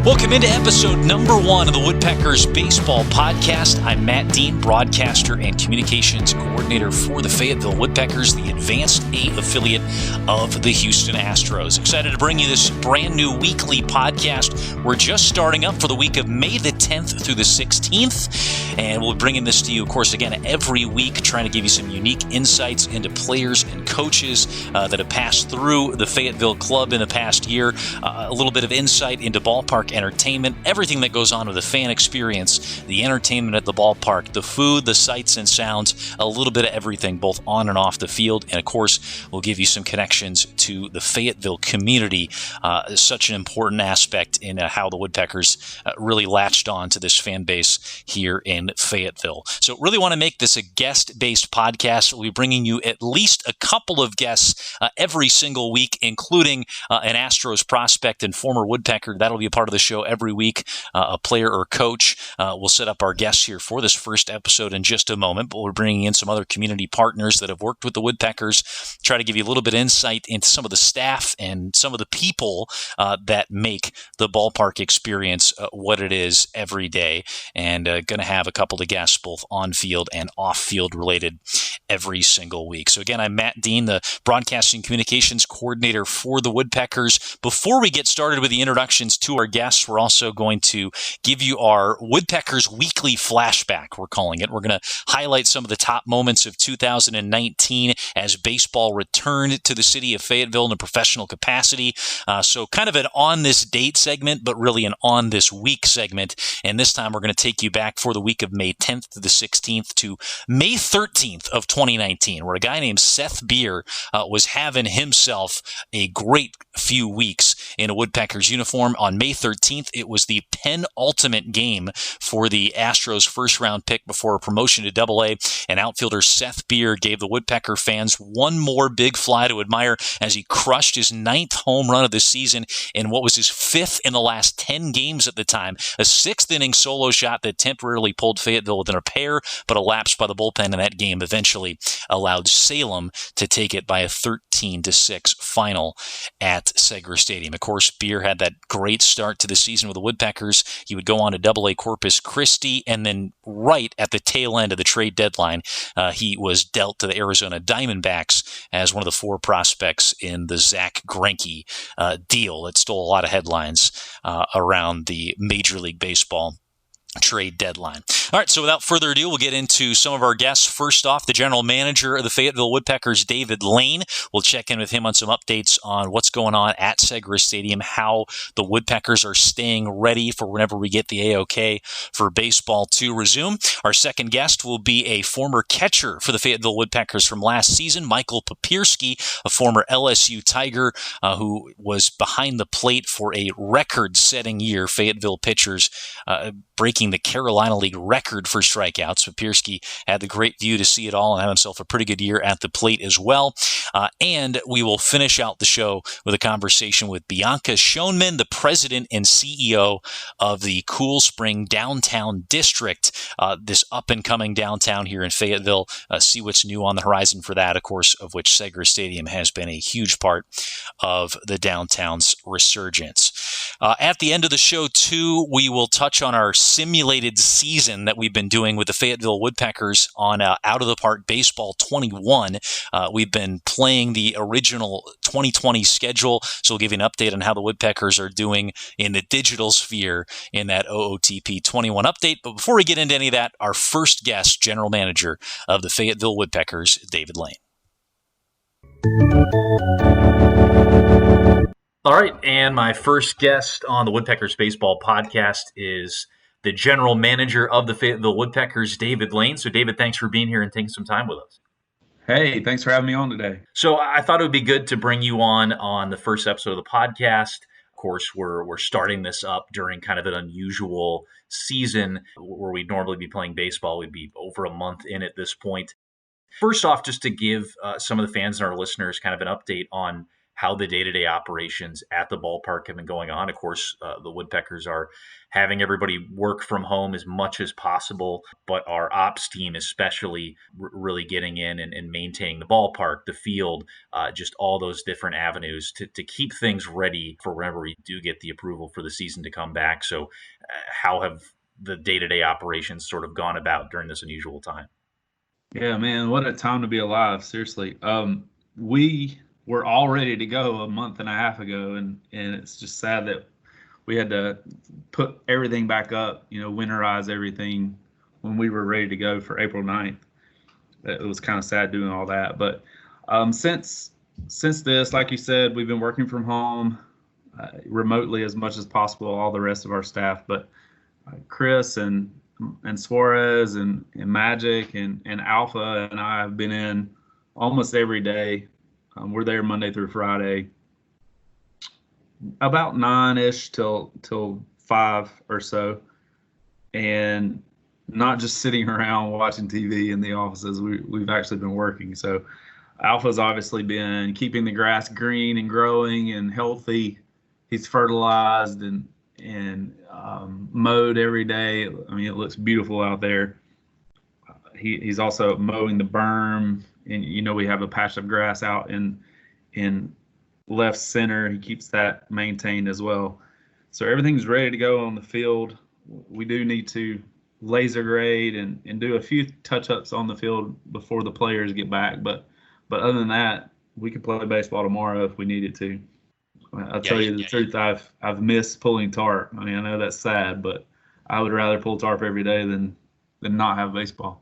Welcome into episode number 1 of the Woodpeckers Baseball Podcast. I'm Matt Dean, broadcaster and communications coordinator for the Fayetteville Woodpeckers, the Advanced A affiliate of the Houston Astros. Excited to bring you this brand new weekly podcast. We're just starting up for the week of May the 10th through the 16th, and we'll be bringing this to you, of course, again, every week, trying to give you some unique insights into players and coaches that have passed through the Fayetteville club in the past year, a little bit of insight into ballpark entertainment, everything that goes on with the fan experience, the entertainment at the ballpark, the food, the sights and sounds, a little bit of everything, both on and off the field. And of course, we'll give you some connections to the Fayetteville community, such an important aspect in how the Woodpeckers really latched on to this fan base here in Fayetteville. So really want to make this a guest-based podcast. We'll be bringing you at least a couple of guests every single week, including an Astros prospect and former Woodpecker. That'll be a part of the show every week, a player or coach. We'll set up our guests here for this first episode in just a moment, but we're bringing in some other community partners that have worked with the Woodpeckers, try to give you a little bit of insight into some of the staff and some of the people that make the ballpark experience what it is every day, and going to have a couple of guests both on-field and off-field related every single week. So again, I'm Matt Dean, the broadcasting communications coordinator for the Woodpeckers. Before we get started with the introductions to our guests, we're also going to give you our Woodpeckers Weekly Flashback, we're calling it. We're going to highlight some of the top moments of 2019 as baseball returned to the city of Fayetteville in a professional capacity. So kind of an on this date segment, but really an on this week segment. And this time we're going to take you back for the week of May 10th to the 16th to May 13th of 2019, where a guy named Seth Beer was having himself a great few weeks in a Woodpeckers uniform. On May 13th, it was the penultimate game for the Astros' first-round pick before a promotion to Double-A, and outfielder Seth Beer gave the Woodpecker fans one more big fly to admire as he crushed his 9th home run of the season in what was his 5th in the last 10 games at the time, a 6th-inning solo shot that temporarily pulled Fayetteville within a pair, but elapsed by the bullpen in that game eventually allowed Salem to take it by a 13-6 final at Segra Stadium. Of course, Beer had that great start to the season with the Woodpeckers. He would go on to Double-A Corpus Christi, and then right at the tail end of the trade deadline, he was dealt to the Arizona Diamondbacks as one of the 4 prospects in the Zach Greinke deal that stole a lot of headlines around the Major League Baseball trade deadline. All right, so without further ado, we'll get into some of our guests. First off, the general manager of the Fayetteville Woodpeckers, David Lane. We'll check in with him on some updates on what's going on at Segra Stadium, how the Woodpeckers are staying ready for whenever we get the AOK for baseball to resume. Our second guest will be a former catcher for the Fayetteville Woodpeckers from last season, Michael Papierski, a former LSU Tiger who was behind the plate for a record-setting year. Fayetteville pitchers breaking the Carolina League record for strikeouts. Papierski had the great view to see it all and had himself a pretty good year at the plate as well. And we will finish out the show with a conversation with Bianca Shoneman, the president and CEO of the Cool Spring Downtown District, this up-and-coming downtown here in Fayetteville. See what's new on the horizon for that, of course, of which Segra Stadium has been a huge part of the downtown's resurgence. At the end of the show, too, we will touch on our simulated season that we've been doing with the Fayetteville Woodpeckers on Out of the Park Baseball 21. We've been playing the original 2020 schedule, so we'll give you an update on how the Woodpeckers are doing in the digital sphere in that OOTP 21 update. But before we get into any of that, our first guest, general manager of the Fayetteville Woodpeckers, David Lane. All right, and my first guest on the Woodpeckers Baseball Podcast is the general manager of the Fayetteville Woodpeckers, David Lane. So, David, thanks for being here and taking some time with us. Hey, thanks for having me on today. So, I thought it would be good to bring you on the first episode of the podcast. Of course, we're starting this up during kind of an unusual season where we'd normally be playing baseball. We'd be over a month in at this point. First off, just to give some of the fans and our listeners kind of an update on how the day-to-day operations at the ballpark have been going on. Of course, the Woodpeckers are having everybody work from home as much as possible, but our ops team especially really getting in and maintaining the ballpark, the field, just all those different avenues to keep things ready for whenever we do get the approval for the season to come back. So how have the day-to-day operations sort of gone about during this unusual time? Yeah, man, what a time to be alive. Seriously. We were all ready to go a month and a half ago, and it's just sad that we had to put everything back up, winterize everything when we were ready to go for April 9th. It was kind of sad doing all that. But since this, like you said, we've been working from home remotely as much as possible, all the rest of our staff. But Chris and Suarez and Magic and Alpha and I have been in almost every day. We're there Monday through Friday, about 9-ish till 5 or so, and not just sitting around watching TV in the offices. We've actually been working. So Alpha's obviously been keeping the grass green and growing and healthy. He's fertilized and mowed every day. I mean, it looks beautiful out there. He's also mowing the berm, and we have a patch of grass out in left center. He keeps that maintained as well. So everything's ready to go on the field. We do need to laser grade and do a few touch-ups on the field before the players get back. But other than that, we could play baseball tomorrow if we needed to. I'll tell you the truth. I've missed pulling tarp. I mean, I know that's sad, but I would rather pull tarp every day than not have baseball.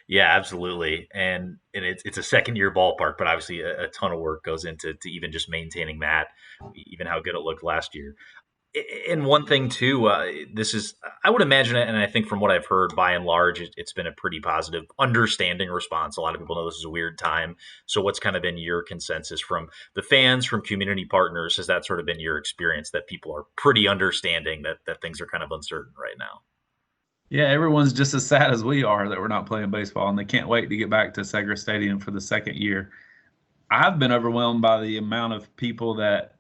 Yeah, absolutely. And it's a second-year ballpark, but obviously a ton of work goes into even just maintaining that, even how good it looked last year. And one thing too, this is, I would imagine it, and I think from what I've heard, by and large, it's been a pretty positive, understanding response. A lot of people know this is a weird time. So what's kind of been your consensus from the fans, from community partners? Has that sort of been your experience, that people are pretty understanding that things are kind of uncertain right now? Yeah, everyone's just as sad as we are that we're not playing baseball, and they can't wait to get back to Segra Stadium for the second year. I've been overwhelmed by the amount of people that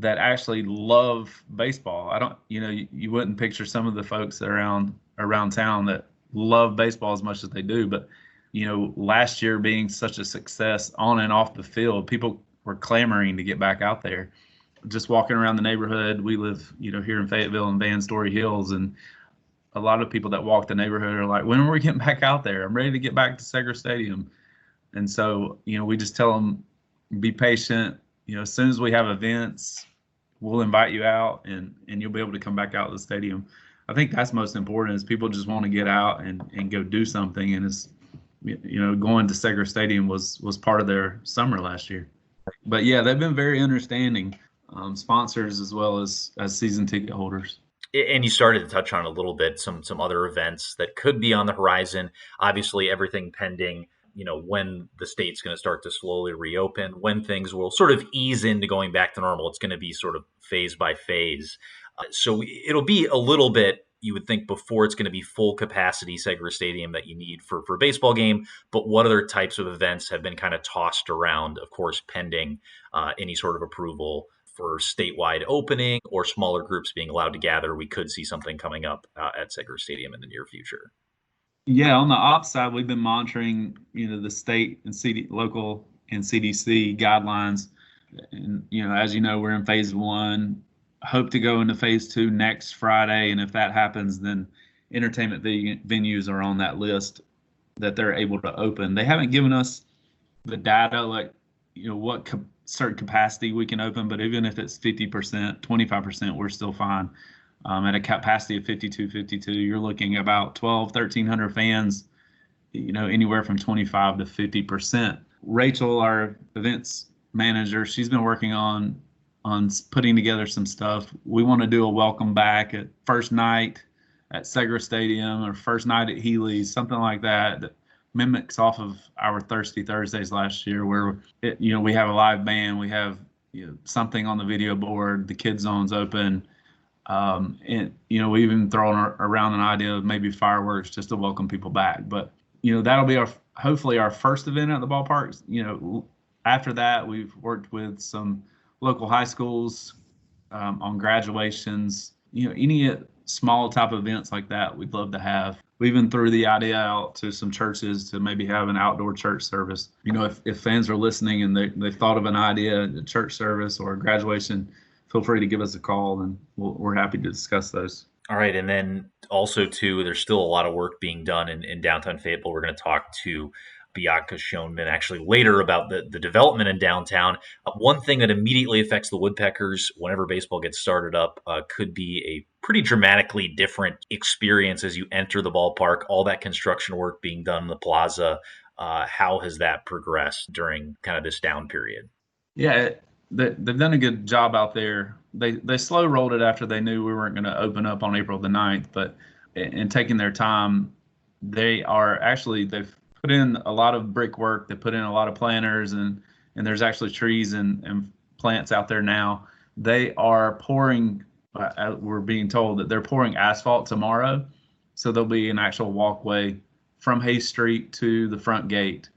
actually love baseball. I don't, you wouldn't picture some of the folks around town that love baseball as much as they do. But, last year being such a success on and off the field, people were clamoring to get back out there. Just walking around the neighborhood, we live, here in Fayetteville and Van Story Hills, and a lot of people that walk the neighborhood are like, when are we getting back out there? I'm ready to get back to Segra Stadium. And so, we just tell them, be patient. As soon as we have events, we'll invite you out and you'll be able to come back out to the stadium. I think that's most important, is people just want to get out and go do something. And it's, going to Segra Stadium was part of their summer last year. But yeah, they've been very understanding, sponsors as well as season ticket holders. And you started to touch on a little bit some other events that could be on the horizon. Obviously, everything pending, when the state's going to start to slowly reopen, when things will sort of ease into going back to normal. It's going to be sort of phase by phase. So it'll be a little bit, you would think, before it's going to be full capacity Segra Stadium that you need for a baseball game. But what other types of events have been kind of tossed around, of course, pending any sort of approval for statewide opening or smaller groups being allowed to gather? We could see something coming up at Segra Stadium in the near future. Yeah, on the ops side, we've been monitoring, the state and local and CDC guidelines. And, as you know, we're in phase 1, hope to go into phase 2 next Friday. And if that happens, then entertainment venues are on that list that they're able to open. They haven't given us the data, like, what certain capacity we can open, but even if it's 50%, 25%, we're still fine. At a capacity of 52, you're looking about 1,300 fans, anywhere from 25 to 50%. Rachel, our events manager, she's been working on putting together some stuff. We want to do a welcome back at first night at Segra Stadium or first night at Healy's, something like that mimics off of our Thirsty Thursdays last year, where we have a live band, we have something on the video board, the kid zone's open, and we even thrown around an idea of maybe fireworks just to welcome people back. But that'll be hopefully our first event at the ballpark. after that, we've worked with some local high schools on graduations. Any small type of events like that, we'd love to have. We even threw the idea out to some churches to maybe have an outdoor church service. If fans are listening and they thought of an idea, a church service or a graduation, feel free to give us a call, and we're happy to discuss those. All right. And then also, too, there's still a lot of work being done in downtown Fayetteville. We're going to talk to Bianca Shoneman actually later about the development in downtown. One thing that immediately affects the Woodpeckers whenever baseball gets started up could be a pretty dramatically different experience as you enter the ballpark, all that construction work being done in the plaza. How has that progressed during kind of this down period? Yeah, they've done a good job out there. They slow rolled it after they knew we weren't going to open up on April the 9th, but in taking their time, they've put in a lot of brickwork. They put in a lot of planters, and there's actually trees and plants out there now. They are pouring, we're being told that they're pouring asphalt tomorrow. So there'll be an actual walkway from Hayes Street to the front gate.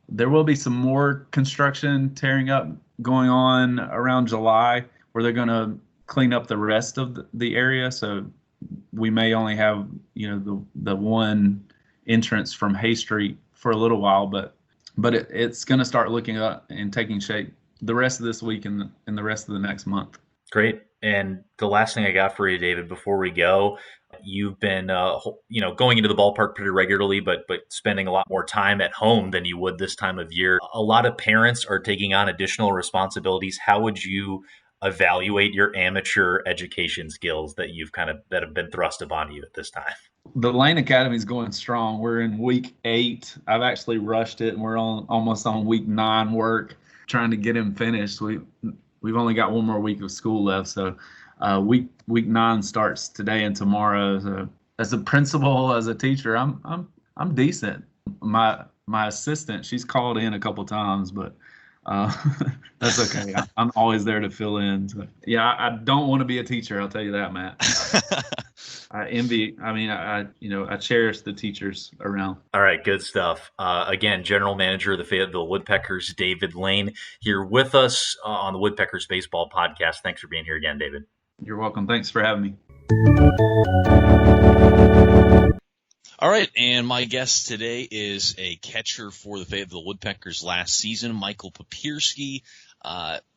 There will be some more construction tearing up going on around July, where they're going to clean up the rest of the area. So we may only have, the one entrance from Hayes Street for a little while, but it's going to start looking up and taking shape the rest of this week and the rest of the next month. Great. And the last thing I got for you, David, before we go, you've been, going into the ballpark pretty regularly, but spending a lot more time at home than you would this time of year. A lot of parents are taking on additional responsibilities. How would you evaluate your amateur education skills that have been thrust upon you at this time? The Lane Academy is going strong. We're in week 8. I've actually rushed it, and we're almost on week 9 work, trying to get him finished. We've only got one more week of school left, so week 9 starts today and tomorrow. So as a principal, as a teacher, I'm decent. My assistant, she's called in a couple times, but that's okay. I'm always there to fill in. So, yeah, I don't want to be a teacher. I'll tell you that, Matt. I cherish the teachers around. All right, good stuff. Again, General Manager of the Fayetteville Woodpeckers, David Lane, here with us on the Woodpeckers Baseball Podcast. Thanks for being here again, David. You're welcome. Thanks for having me. All right, and my guest today is a catcher for the Fayetteville Woodpeckers last season, Michael Papierski.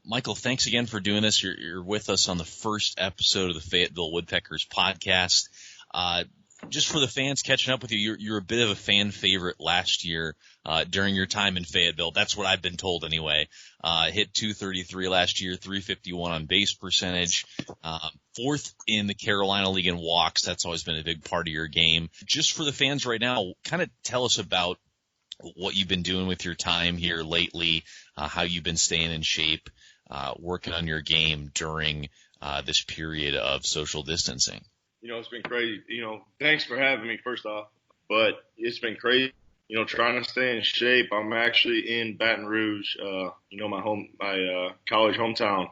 Michael, thanks again for doing this. You're with us on the first episode of the Fayetteville Woodpeckers podcast. Just for the fans catching up with you, you're a bit of a fan favorite last year during your time in Fayetteville. That's what I've been told anyway. Hit .233 last year, .351 on base percentage, 4th in the Carolina League in walks. That's always been a big part of your game. Just for the fans right now, kind of tell us about what you've been doing with your time here lately, how you've been staying in shape, working on your game during this period of social distancing. It's been crazy. Thanks for having me, first off. But it's been crazy, trying to stay in shape. I'm actually in Baton Rouge, my college hometown.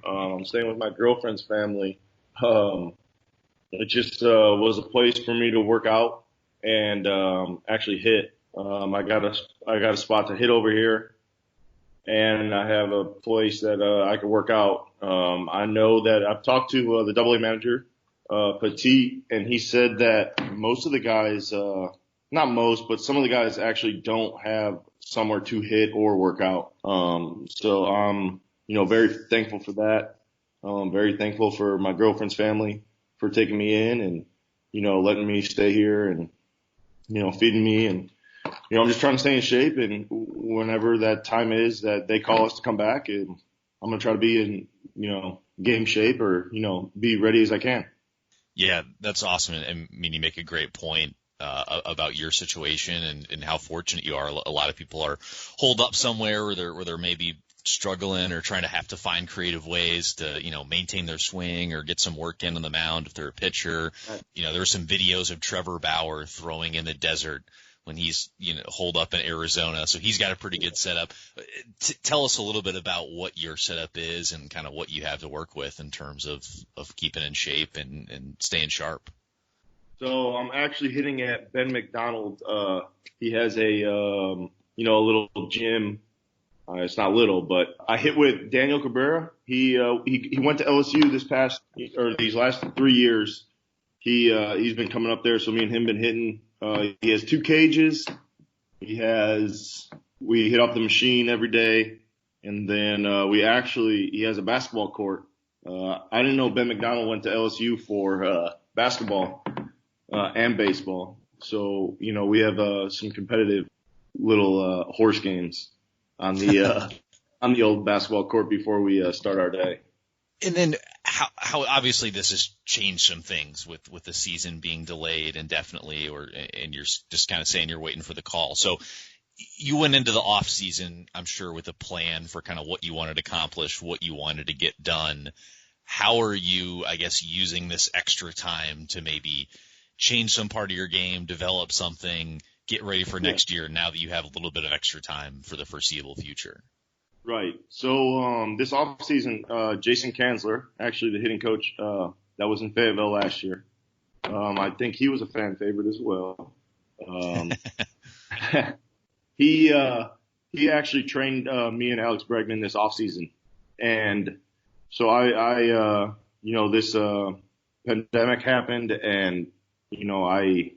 I'm staying with my girlfriend's family. It just was a place for me to work out and actually hit. I got a spot to hit over here, and I have a place that I can work out. I know that I've talked to the AA manager, Petit, and he said that most of the guys, not most, but some of the guys actually don't have somewhere to hit or work out. So I'm, very thankful for that. Very thankful for my girlfriend's family for taking me in and, letting me stay here and, feeding me. And, I'm just trying to stay in shape. And whenever that time is that they call us to come back, and I'm going to try to be in, game shape or, be ready as I can. Yeah, that's awesome. And you make a great point about your situation and how fortunate you are. A lot of people are holed up somewhere where they're maybe struggling or trying to have to find creative ways to, maintain their swing or get some work in on the mound if they're a pitcher. There were some videos of Trevor Bauer throwing in the desert when he's, holed up in Arizona. So he's got a pretty good setup. Tell us a little bit about what your setup is and kind of what you have to work with in terms of keeping in shape and staying sharp. So I'm actually hitting at Ben McDonald. He has a little gym It's not little, but I hit with Daniel Cabrera. He went to LSU these last 3 years. He's been coming up there, so me and him been hitting. He has 2 cages. We hit off the machine every day, and then he has a basketball court. I didn't know Ben McDonald went to LSU for basketball and baseball. So, we have some competitive little horse games on the old basketball court before we start our day. And then how obviously this has changed some things with the season being delayed indefinitely, and you're just kind of saying you're waiting for the call. So you went into the off season, I'm sure, with a plan for kind of what you wanted to accomplish, what you wanted to get done. How are you, I guess, using this extra time to maybe change some part of your game, develop something, get ready for next year now that you have a little bit of extra time for the foreseeable future? Right. So this offseason, Jason Kanzler, actually the hitting coach that was in Fayetteville last year, I think he was a fan favorite as well. He actually trained me and Alex Bregman this offseason. And so this pandemic happened, and, I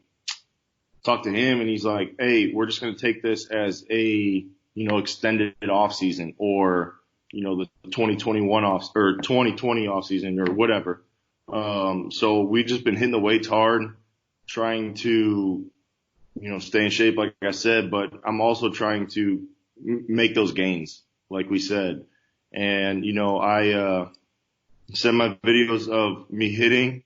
talked to him, and he's like, hey, we're just going to take this as a, extended off season, or, the 2021 or 2020 off season, or whatever. So we've just been hitting the weights hard, trying to, stay in shape, like I said, but I'm also trying to make those gains, like we said. And, I send my videos of me hitting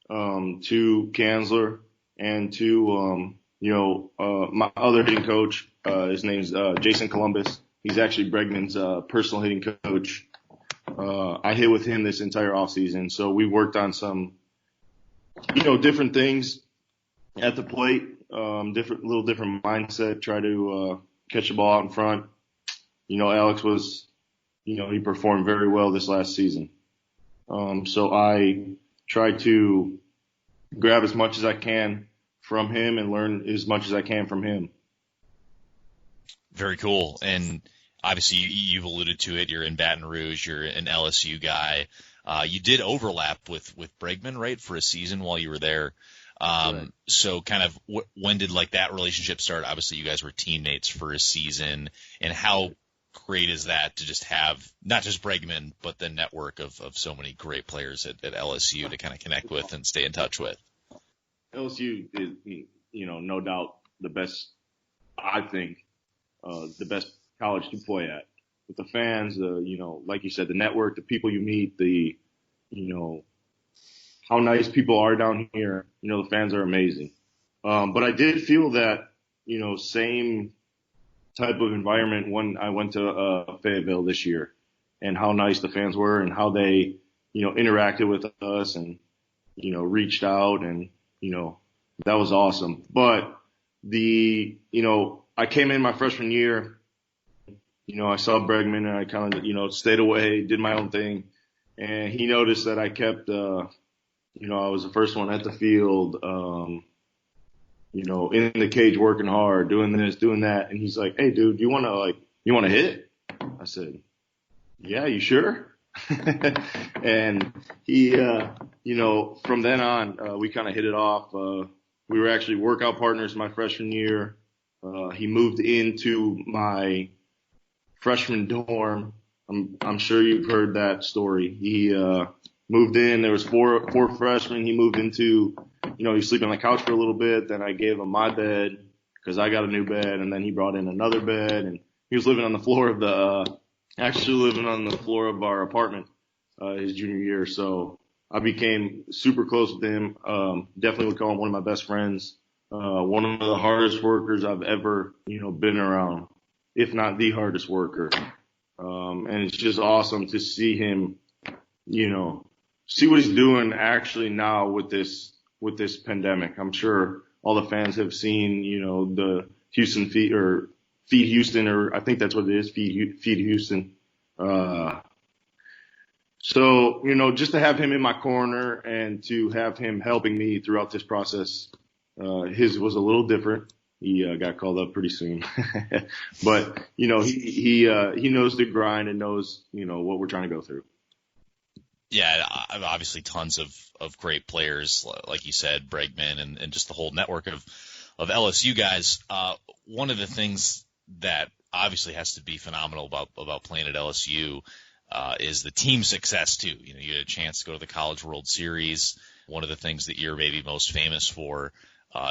to Kanzler and to, my other hitting coach. His name's Jason Columbus. He's actually Bregman's personal hitting coach. I hit with him this entire offseason. So we worked on some, different things at the plate, different mindset, try to catch the ball out in front. Alex was, he performed very well this last season. So I tried to grab as much as I can from him and learn as much as I can from him. Very cool. And obviously you've alluded to it. You're in Baton Rouge. You're an LSU guy. You did overlap with Bregman, right, for a season while you were there. Right. So kind of when did that relationship start? Obviously you guys were teammates for a season, and how great is that to just have not just Bregman, but the network of so many great players at LSU to kind of connect with and stay in touch with? LSU is, no doubt the best, I think, the best college to play at. With the fans, like you said, the network, the people you meet, how nice people are down here. The fans are amazing. But I did feel that, same type of environment when I went to Fayetteville this year, and how nice the fans were and how they, interacted with us and, reached out, and, that was awesome. But I came in my freshman year, I saw Bregman, and I kind of, stayed away, did my own thing. And he noticed that I kept, I was the first one at the field, in the cage working hard, doing this, doing that. And he's like, hey, dude, you want to hit? I said, yeah, you sure? And he, from then on, we kind of hit it off. We were actually workout partners my freshman year. He moved into my freshman dorm. I'm sure you've heard that story. He moved in. There was four freshmen. He moved into, he was sleeping on the couch for a little bit. Then I gave him my bed because I got a new bed, and then he brought in another bed, and he was living on the floor of our apartment his junior year. So I became super close with him. Definitely would call him one of my best friends. One of the hardest workers I've ever, been around, if not the hardest worker. And it's just awesome to see him, see what he's doing actually now with this pandemic. I'm sure all the fans have seen, the Houston Feed Houston, or I think that's what it is, Feed Houston. So, just to have him in my corner and to have him helping me throughout this process, his was a little different. he got called up pretty soon. But, he knows the grind and knows, what we're trying to go through. Yeah, obviously tons of great players, like you said, Bregman and just the whole network of LSU guys. One of the things that obviously has to be phenomenal about playing at LSU is the team success too. You had a chance to go to the College World Series. One of the things that you're maybe most famous for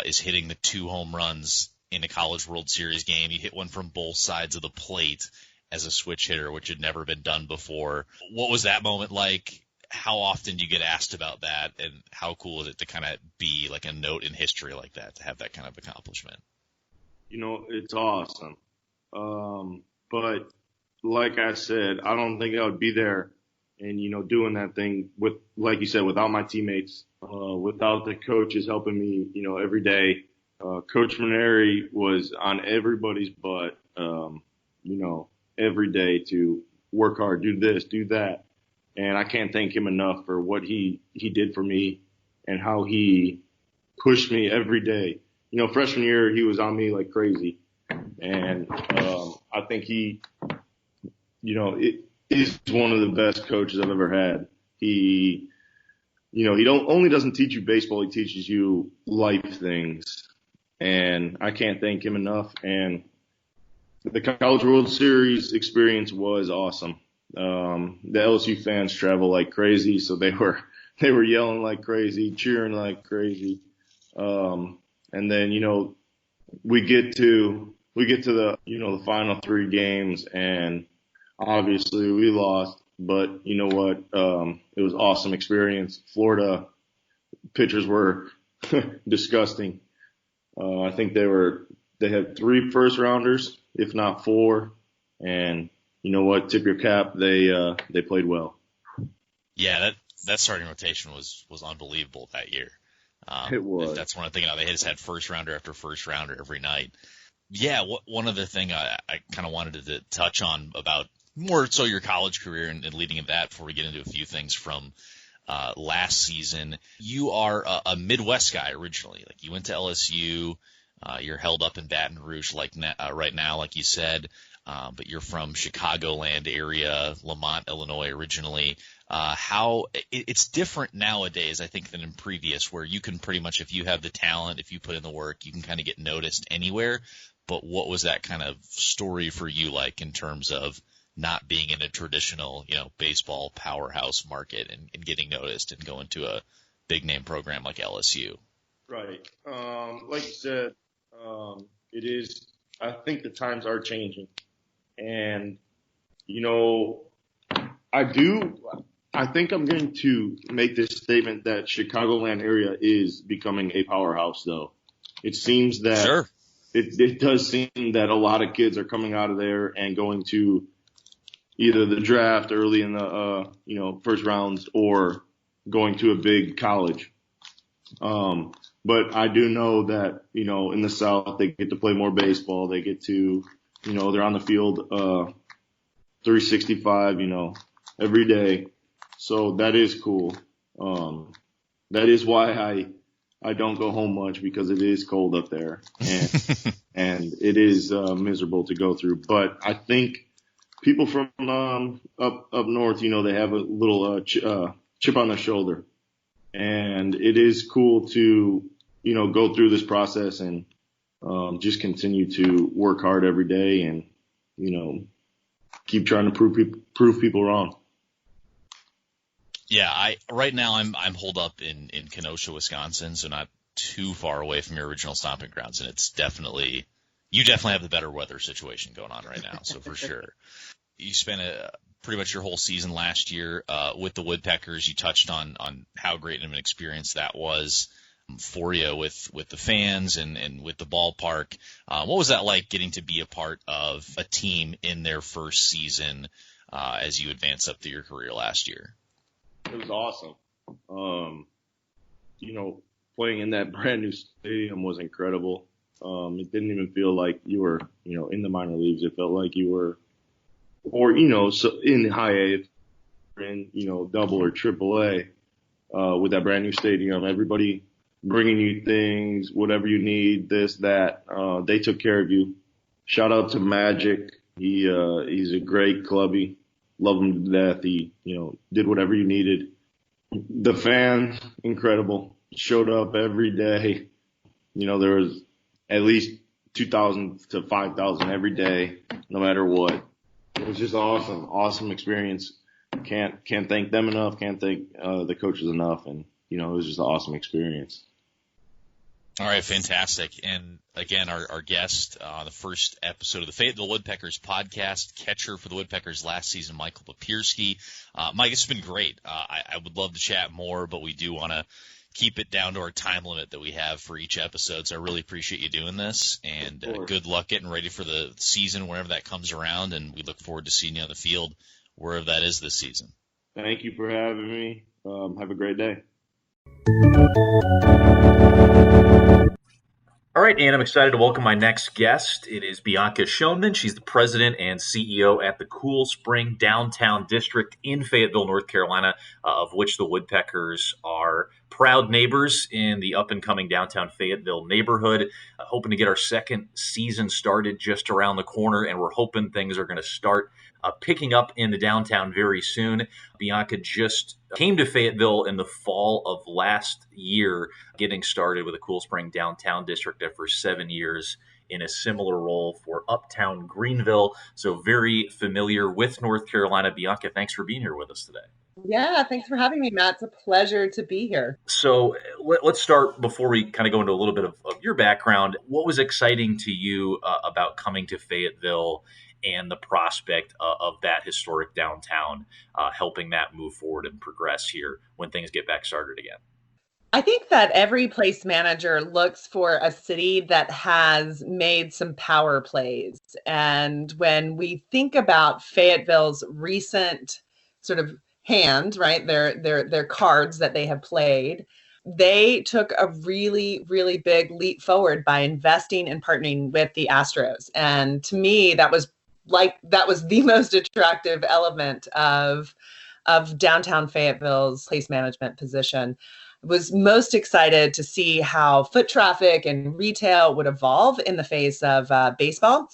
is hitting the 2 home runs in a College World Series game. You hit one from both sides of the plate as a switch hitter, which had never been done before. What was that moment like? How often do you get asked about that, and how cool is it to kind of be like a note in history like that, to have that kind of accomplishment? It's awesome. But like I said, I don't think I would be there and, doing that thing with, like you said, without my teammates, without the coaches helping me, every day. Coach Maneri was on everybody's butt, every day to work hard, do this, do that. And I can't thank him enough for what he did for me and how he pushed me every day. Freshman year, he was on me like crazy. And I think he is one of the best coaches I've ever had. He only doesn't teach you baseball, he teaches you life things. And I can't thank him enough. And the College World Series experience was awesome. The LSU fans travel like crazy, so they were yelling like crazy, cheering like crazy. And then, we get to the, the final 3 games, and obviously we lost, but you know what? It was an awesome experience. Florida pitchers were disgusting. I think they had 3 first rounders, if not 4, and you know what? Tip your cap. They played well. Yeah, that starting rotation was unbelievable that year. It was. That's one thing. They just had first rounder after first rounder every night. Yeah, one other thing I kind of wanted to touch on about more so your college career and leading into that before we get into a few things from last season. You are a Midwest guy originally. Like, you went to LSU. You're held up in Baton Rouge right now, like you said. But you're from Chicagoland area, Lamont, Illinois originally. It's different nowadays, I think, than in previous, where you can pretty much, if you have the talent, if you put in the work, you can kind of get noticed anywhere. But what was that kind of story for you like in terms of not being in a traditional, baseball powerhouse market and getting noticed and going to a big name program like LSU? Right. Like you said, it is. I think the times are changing. And, I think I'm going to make this statement that Chicagoland area is becoming a powerhouse, though. It seems that Sure. It does seem that a lot of kids are coming out of there and going to either the draft early in the, first rounds, or going to a big college. But I do know that, in the South, they get to play more baseball. They get to, they're on the field 365, every day. So that is cool. That is why I don't go home much, because it is cold up there, and it is miserable to go through. But I think people from up north, they have a little chip on their shoulder, and it is cool to go through this process and just continue to work hard every day and keep trying to prove people wrong. Yeah, right now I'm holed up in Kenosha, Wisconsin, so not too far away from your original stomping grounds, and you definitely have the better weather situation going on right now, so for sure. You spent pretty much your whole season last year with the Woodpeckers. You touched on how great of an experience that was for you with the fans and with the ballpark. What was that like, getting to be a part of a team in their first season as you advance up through your career last year? It was awesome. Playing in that brand new stadium was incredible. It didn't even feel like you were, in the minor leagues. It felt like you were, so in high A, in, double or triple A, with that brand new stadium. Everybody bringing you things, whatever you need, this, that. They took care of you. Shout out to Magic. He's a great clubby. Love him to death. He, did whatever you needed. The fans, incredible. Showed up every day. There was at least 2,000 to 5,000 every day, no matter what. It was just awesome experience. Can't thank them enough. Can't thank the coaches enough. And, it was just an awesome experience. All right, fantastic. And again, our guest on the first episode of the Fayetteville Woodpeckers podcast, catcher for the Woodpeckers last season, Michael Papierski. Mike, it's been great. I would love to chat more, but we do want to keep it down to our time limit that we have for each episode. So I really appreciate you doing this, and good luck getting ready for the season whenever that comes around. And we look forward to seeing you on the field wherever that is this season. Thank you for having me. Have a great day. All right, and I'm excited to welcome my next guest. It is Bianca Shoneman. She's the president and CEO at the Cool Spring Downtown District in Fayetteville, North Carolina, of which the Woodpeckers are proud neighbors in the up-and-coming downtown Fayetteville neighborhood. Hoping to get our second season started just around the corner, and we're hoping things are going to start picking up in the downtown very soon. Bianca just came to Fayetteville in the fall of last year, getting started with the Cool Spring Downtown District after 7 years in a similar role for Uptown Greenville. So very familiar with North Carolina. Bianca, thanks for being here with us today. Yeah, thanks for having me, Matt. It's a pleasure to be here. So let's start before we kind of go into a little bit of your background. What was exciting to you about coming to Fayetteville and the prospect of that historic downtown, helping that move forward and progress here when things get back started again? I think that every place manager looks for a city that has made some power plays. And when we think about Fayetteville's recent sort of hand, right, their cards that they have played, they took a really, really big leap forward by investing and partnering with the Astros. And to me, that was the most attractive element of downtown Fayetteville's place management position. I was most excited to see how foot traffic and retail would evolve in the face of baseball.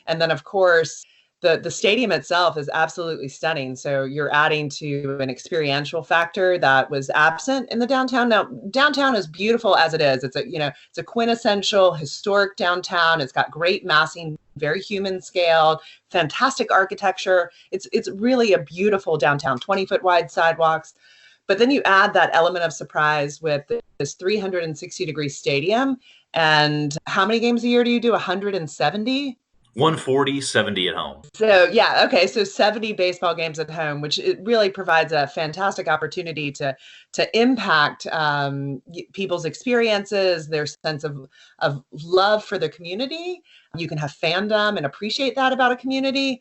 And then, of course, the stadium itself is absolutely stunning. So you're adding to an experiential factor that was absent in the downtown. Now, downtown is beautiful as it is. It's a quintessential historic downtown. It's got great massing, very human scaled, fantastic architecture. It's really a beautiful downtown, 20-foot wide sidewalks. But then you add that element of surprise with this 360-degree stadium. And how many games a year do you do? 170? 140, 70 at home. So, yeah, okay. So 70 baseball games at home, which it really provides a fantastic opportunity to impact people's experiences, their sense of love for the community. You can have fandom and appreciate that about a community.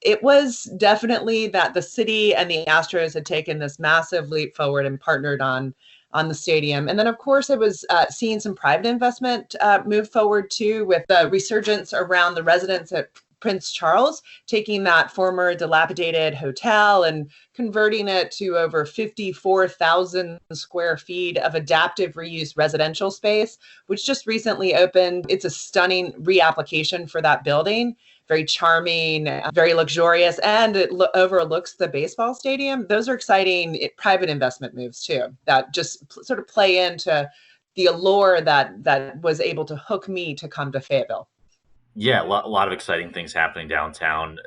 It was definitely that the city and the Astros had taken this massive leap forward and partnered on the stadium. And then, of course, it was seeing some private investment move forward, too, with the resurgence around the residents at Prince Charles, taking that former dilapidated hotel and converting it to over 54,000 square feet of adaptive reuse residential space, which just recently opened. It's a stunning reapplication for that building. Very charming, very luxurious, and it overlooks the baseball stadium. Those are exciting private investment moves, too, that just sort of play into the allure that was able to hook me to come to Fayetteville. Yeah, a lot of exciting things happening downtown.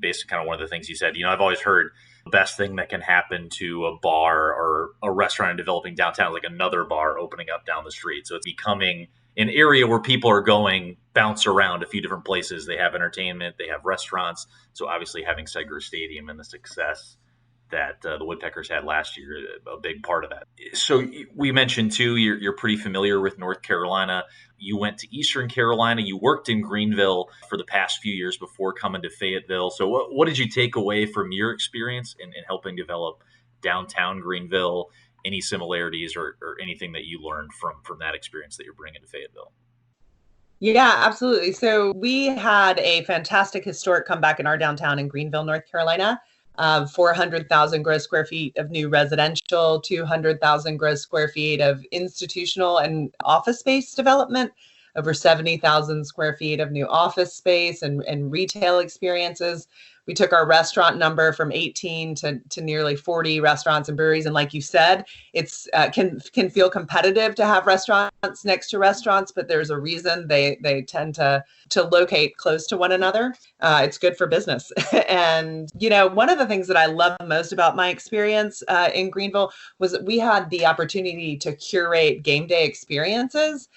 Basically kind of one of the things you said, I've always heard the best thing that can happen to a bar or a restaurant in developing downtown is like another bar opening up down the street. So it's becoming an area where people are going, bounce around a few different places. They have entertainment, they have restaurants. So obviously having Segra Stadium and the success that the Woodpeckers had last year, a big part of that. So we mentioned, too, you're pretty familiar with North Carolina. You went to Eastern Carolina. You worked in Greenville for the past few years before coming to Fayetteville. So what did you take away from your experience in helping develop downtown Greenville? Any similarities or anything that you learned from that experience that you're bringing to Fayetteville? Yeah, absolutely. So we had a fantastic historic comeback in our downtown in Greenville, North Carolina. 400,000 gross square feet of new residential, 200,000 gross square feet of institutional and office space development, over 70,000 square feet of new office space and retail experiences. We took our restaurant number from 18 to nearly 40 restaurants and breweries. And like you said, it's can feel competitive to have restaurants next to restaurants, but there's a reason they tend to locate close to one another. It's good for business. And, one of the things that I love most about my experience in Greenville was we had the opportunity to curate game day experiences.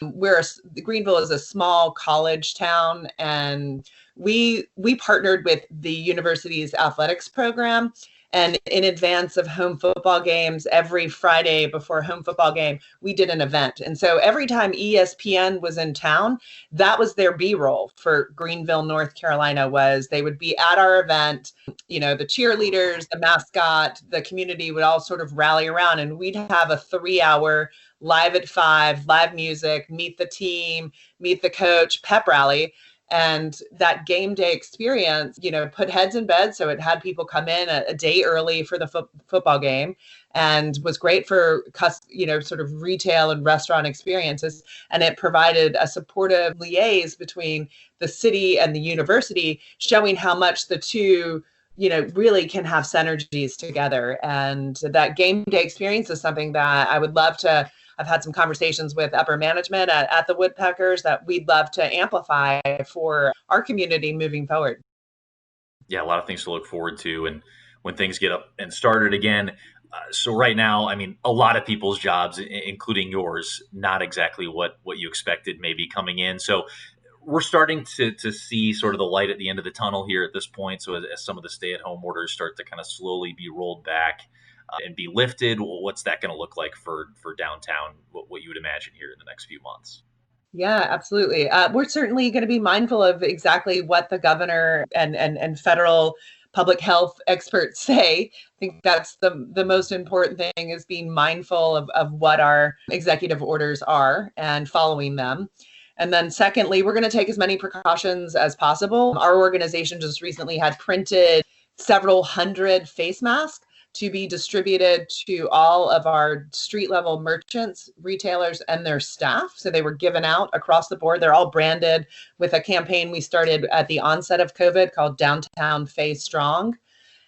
Greenville is a small college town, and we partnered with the university's athletics program. And in advance of home football games, every Friday before home football game, we did an event. And so every time ESPN was in town, that was their B-roll for Greenville, North Carolina, was they would be at our event. The cheerleaders, the mascot, the community would all sort of rally around, and we'd have a 3-hour live at 5, live music, meet the team, meet the coach, pep rally. And that game day experience, put heads in bed. So it had people come in a day early for the football game, and was great for, sort of retail and restaurant experiences. And it provided a supportive liaison between the city and the university, showing how much the two really can have synergies together. And that game day experience is something that I would love to. I've had some conversations with upper management at the Woodpeckers that we'd love to amplify for our community moving forward. Yeah, a lot of things to look forward to, and when things get up and started again. So right now, a lot of people's jobs, including yours, not exactly what you expected maybe coming in. So we're starting to see sort of the light at the end of the tunnel here at this point. So as some of the stay-at-home orders start to kind of slowly be rolled back and be lifted, what's that going to look like for downtown, what you would imagine here in the next few months? Yeah, absolutely. We're certainly going to be mindful of exactly what the governor and federal public health experts say. I think that's the most important thing, is being mindful of what our executive orders are and following them. And then secondly, we're going to take as many precautions as possible. Our organization just recently had printed several hundred face masks to be distributed to all of our street level merchants, retailers, and their staff. So they were given out across the board. They're all branded with a campaign we started at the onset of COVID called Downtown Faye Strong.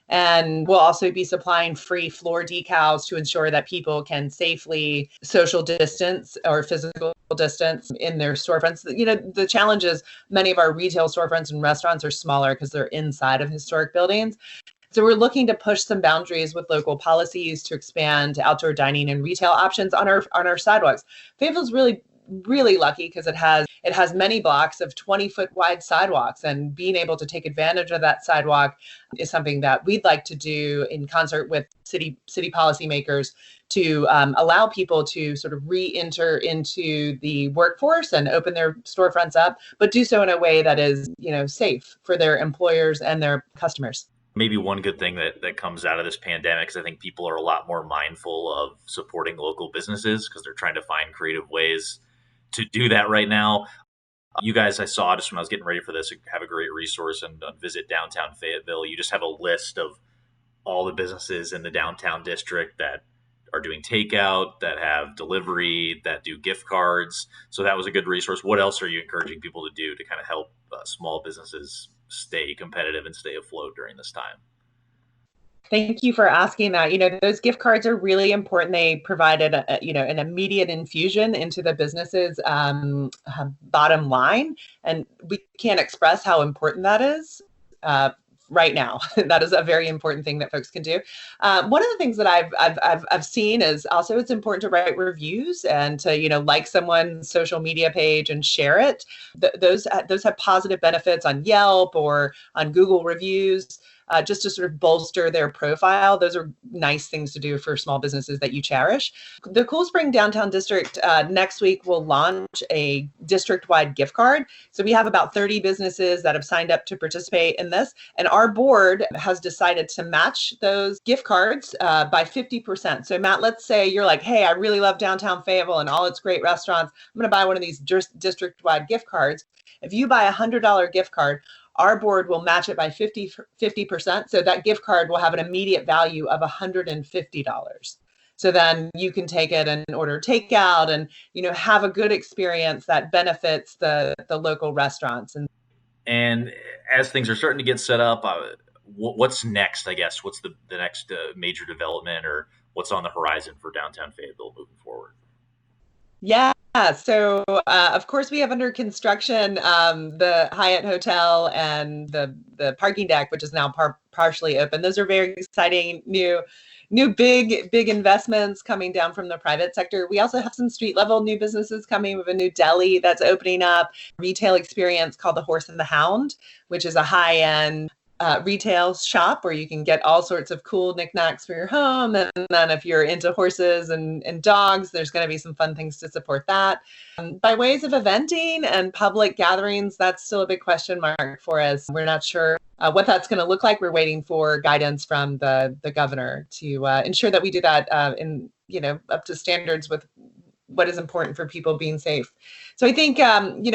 And we'll also be supplying free floor decals to ensure that people can safely social distance or physical distance in their storefronts. The challenge is many of our retail storefronts and restaurants are smaller because they're inside of historic buildings. So we're looking to push some boundaries with local policies to expand outdoor dining and retail options on our sidewalks. Fayetteville's really lucky because it has many blocks of 20-foot wide sidewalks, and being able to take advantage of that sidewalk is something that we'd like to do in concert with city policymakers to allow people to sort of re-enter into the workforce and open their storefronts up, but do so in a way that is, safe for their employers and their customers. Maybe one good thing that comes out of this pandemic is I think people are a lot more mindful of supporting local businesses because they're trying to find creative ways to do that right now. You guys, I saw just when I was getting ready for this, have a great resource and visit downtown Fayetteville. You just have a list of all the businesses in the downtown district that are doing takeout, that have delivery, that do gift cards. So that was a good resource. What else are you encouraging people to do to kind of help small businesses stay competitive and stay afloat during this time? Thank you for asking that. Those gift cards are really important. They provided an immediate infusion into the business's bottom line, and we can't express how important that is right now. That is a very important thing that folks can do. One of the things that I've seen is also it's important to write reviews and to like someone's social media page and share it. Those have positive benefits on Yelp or on Google reviews. Just to sort of bolster their profile. Those are nice things to do for small businesses that you cherish. The Cool Spring Downtown District next week will launch a district-wide gift card. So we have about 30 businesses that have signed up to participate in this. And our board has decided to match those gift cards by 50%. So Matt, let's say you're like, hey, I really love downtown Fayetteville and all its great restaurants. I'm going to buy one of these district-wide gift cards. If you buy a $100 gift card, our board will match it by 50%. So that gift card will have an immediate value of $150. So then you can take it and order takeout and, have a good experience that benefits the local restaurants. And as things are starting to get set up, what's next, I guess? What's the next major development, or what's on the horizon for downtown Fayetteville moving forward? Yeah. So, of course, we have under construction the Hyatt Hotel and the parking deck, which is now partially open. Those are very exciting new big investments coming down from the private sector. We also have some street level new businesses coming. We have a new deli that's opening up, retail experience called the Horse and the Hound, which is a high end retail shop where you can get all sorts of cool knickknacks for your home. And then if you're into horses and dogs, there's going to be some fun things to support that. By ways of eventing and public gatherings, that's still a big question mark for us. We're not sure what that's going to look like. We're waiting for guidance from the governor to ensure that we do that up to standards with what is important for people being safe. So I think,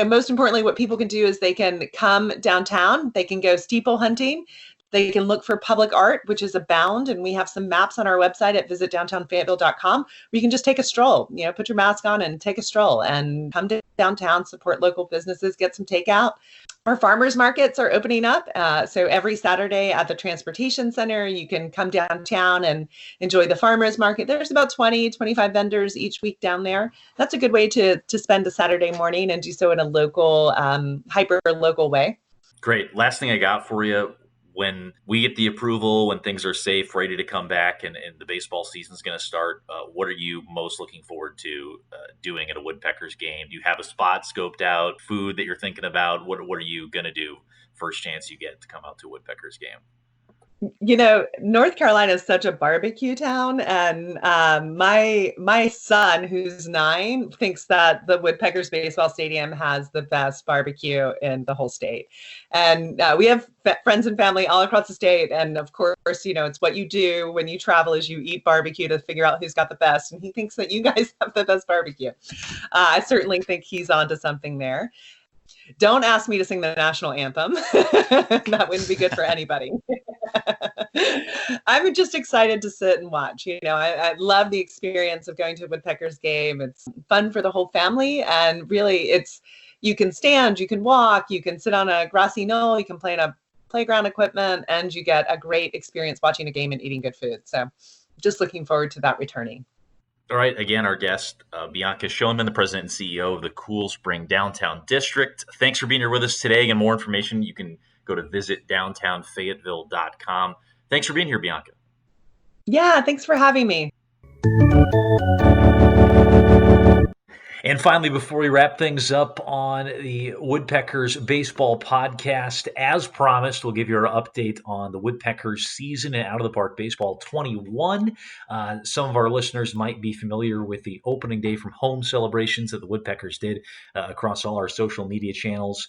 most importantly, what people can do is they can come downtown, they can go steeple hunting, they can look for public art, which is abound. And we have some maps on our website at visitdowntownfayetteville.com where you can just take a stroll, put your mask on and take a stroll and come to downtown, support local businesses, get some takeout. Our farmers markets are opening up. So every Saturday at the Transportation Center, you can come downtown and enjoy the farmers market. There's about 25 vendors each week down there. That's a good way to spend a Saturday morning and do so in a local, hyper local way. Great. Last thing I got for you. When we get the approval, when things are safe, ready to come back, and the baseball season is going to start, what are you most looking forward to doing at a Woodpeckers game? Do you have a spot scoped out, food that you're thinking about? What are you going to do first chance you get to come out to a Woodpeckers game? North Carolina is such a barbecue town, and my son, who's 9, thinks that the Woodpeckers Baseball Stadium has the best barbecue in the whole state. And we have friends and family all across the state, and of course, it's what you do when you travel is you eat barbecue to figure out who's got the best. And he thinks that you guys have the best barbecue. I certainly think he's onto something there. Don't ask me to sing the national anthem. That wouldn't be good for anybody. I'm just excited to sit and watch. I love the experience of going to a Woodpeckers game. It's fun for the whole family. And really, you can stand, you can walk, you can sit on a grassy knoll, you can play on a playground equipment, and you get a great experience watching a game and eating good food. So just looking forward to that returning. All right. Again, our guest, Bianca Shoneman, the president and CEO of the Cool Spring Downtown District. Thanks for being here with us today. And more information, you can go to visitdowntownfayetteville.com. Thanks for being here, Bianca. Yeah, thanks for having me. And finally, before we wrap things up on the Woodpeckers Baseball Podcast, as promised, we'll give you our update on the Woodpeckers season and Out of the Park Baseball 21. Some of our listeners might be familiar with the opening day from home celebrations that the Woodpeckers did across all our social media channels.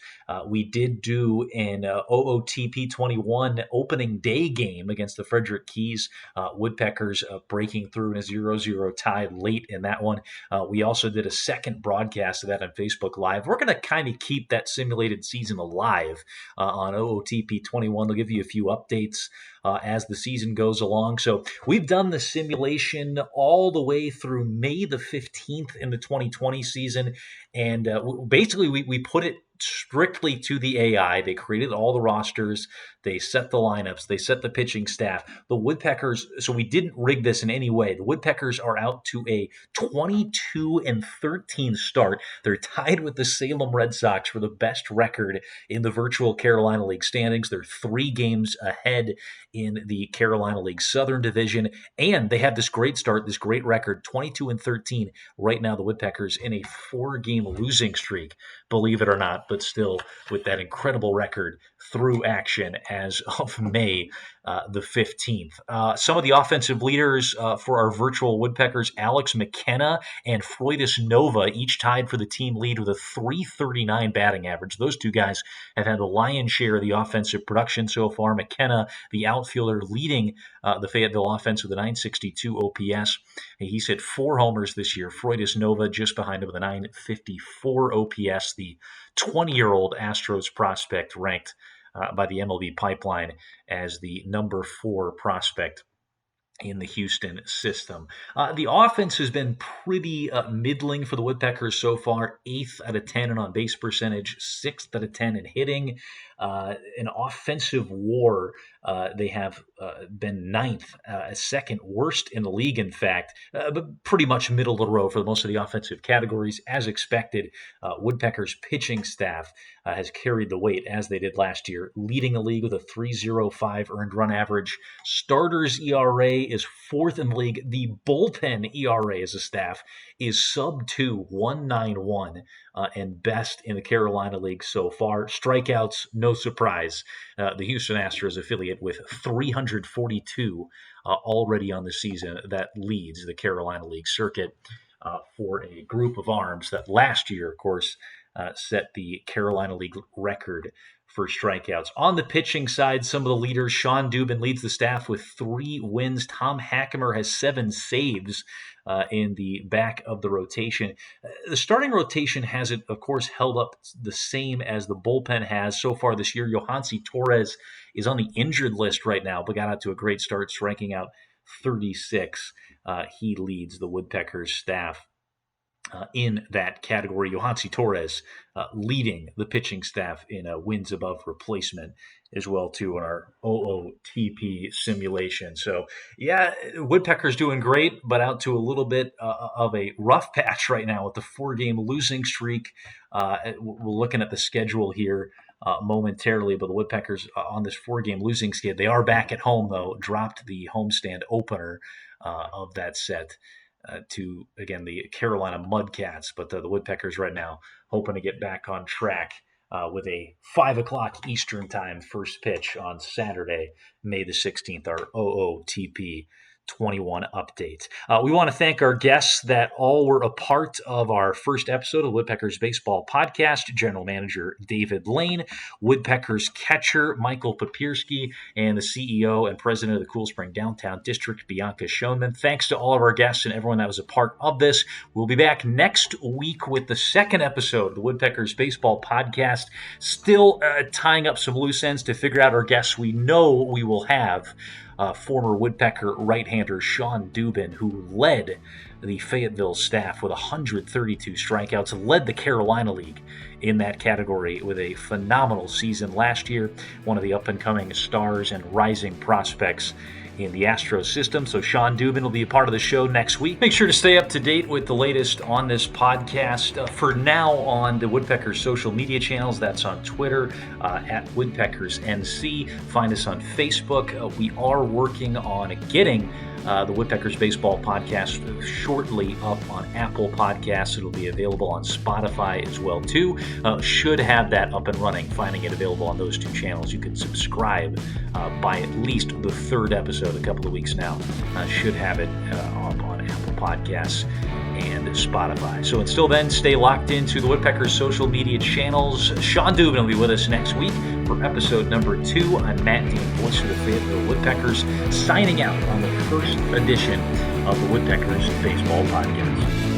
We did do an OOTP 21 opening day game against the Frederick Keys. Woodpeckers breaking through in a 0-0 tie late in that one. We also did a second broadcast of that on Facebook Live. We're going to kind of keep that simulated season alive on OOTP 21. They'll give you a few updates as the season goes along. So we've done the simulation all the way through May the 15th in the 2020 season. And basically we put it strictly to the AI. They created all the rosters. They set the lineups. They set the pitching staff. The Woodpeckers, so we didn't rig this in any way. The Woodpeckers are out to a 22-13 start. They're tied with the Salem Red Sox for the best record in the virtual Carolina League standings. They're 3 games ahead in the Carolina League Southern Division. And they have this great start, this great record, 22-13. Right now, the Woodpeckers in a 4-game losing streak, believe it or not, but still with that incredible record through action as of May the 15th. Some of the offensive leaders for our virtual Woodpeckers, Alex McKenna and Freudis Nova, each tied for the team lead with a .339 batting average. Those two guys have had the lion's share of the offensive production so far. McKenna, the outfielder, leading the Fayetteville offense with a .962 OPS. He's hit 4 homers this year. Freudis Nova just behind him with a .954 OPS. The 20-year-old Astros prospect ranked by the MLB pipeline as the number 4 prospect in the Houston system. The offense has been pretty middling for the Woodpeckers so far. 8th out of 10 in on-base percentage, 6th out of 10 in hitting. An offensive WAR, they have been 9th, second worst in the league, in fact, but pretty much middle of the road for most of the offensive categories. As expected, Woodpeckers pitching staff has carried the weight as they did last year, leading the league with a 3.05 earned run average. Starters ERA is 4th in the league. The bullpen ERA as a staff is sub-2, 1.91, and best in the Carolina League so far. Strikeouts, no surprise. The Houston Astros affiliate with 342 already on the season that leads the Carolina League circuit for a group of arms that last year, of course, set the Carolina League record for strikeouts. On the pitching side, some of the leaders: Sean Dubin leads the staff with 3 wins. Tom Hackemer has 7 saves in the back of the rotation. The starting rotation hasn't, of course, held up the same as the bullpen has so far this year. Yohansy Torres is on the injured list right now, but got out to a great start, striking out 36. He leads the Woodpeckers staff in that category. Yohansy Torres leading the pitching staff in wins above replacement as well, too, in our OOTP simulation. So, yeah, Woodpeckers doing great, but out to a little bit of a rough patch right now with the 4-game losing streak. We're looking at the schedule here momentarily, but the Woodpeckers on this 4-game losing skid. They are back at home, though, dropped the homestand opener of that set to, again, the Carolina Mudcats. But the Woodpeckers right now hoping to get back on track with a 5 o'clock Eastern time first pitch on Saturday, May the 16th, our OOTP 21 update. We want to thank our guests that all were a part of our first episode of Woodpeckers Baseball Podcast: General Manager David Lane, Woodpeckers catcher Michael Papierski, and the CEO and President of the Cool Spring Downtown District, Bianca Shoneman. Thanks to all of our guests and everyone that was a part of this. We'll be back next week with the second episode of the Woodpeckers Baseball Podcast, still tying up some loose ends to figure out our guests. We know we will have former Woodpecker right-hander Sean Dubin, who led the Fayetteville staff with 132 strikeouts, led the Carolina League in that category with a phenomenal season last year, one of the up-and-coming stars and rising prospects in the Astros system. So Sean Dubin will be a part of the show next week. Make sure to stay up to date with the latest on this podcast. For now, on the Woodpeckers social media channels, that's on Twitter at WoodpeckersNC. Find us on Facebook. We are working on getting the Woodpeckers Baseball Podcast shortly up on Apple Podcasts. It'll be available on Spotify as well, too. Should have that up and running. Finding it available on those 2 channels. You can subscribe by at least the 3rd episode, a couple of weeks now. Should have it up on Apple Podcasts and Spotify. So until then, stay locked into the Woodpeckers social media channels. Sean Dubin will be with us next week for episode number 2. I'm Matt Dean, voice of the Fayetteville Woodpeckers, signing out on the first edition of the Woodpeckers Baseball Podcast.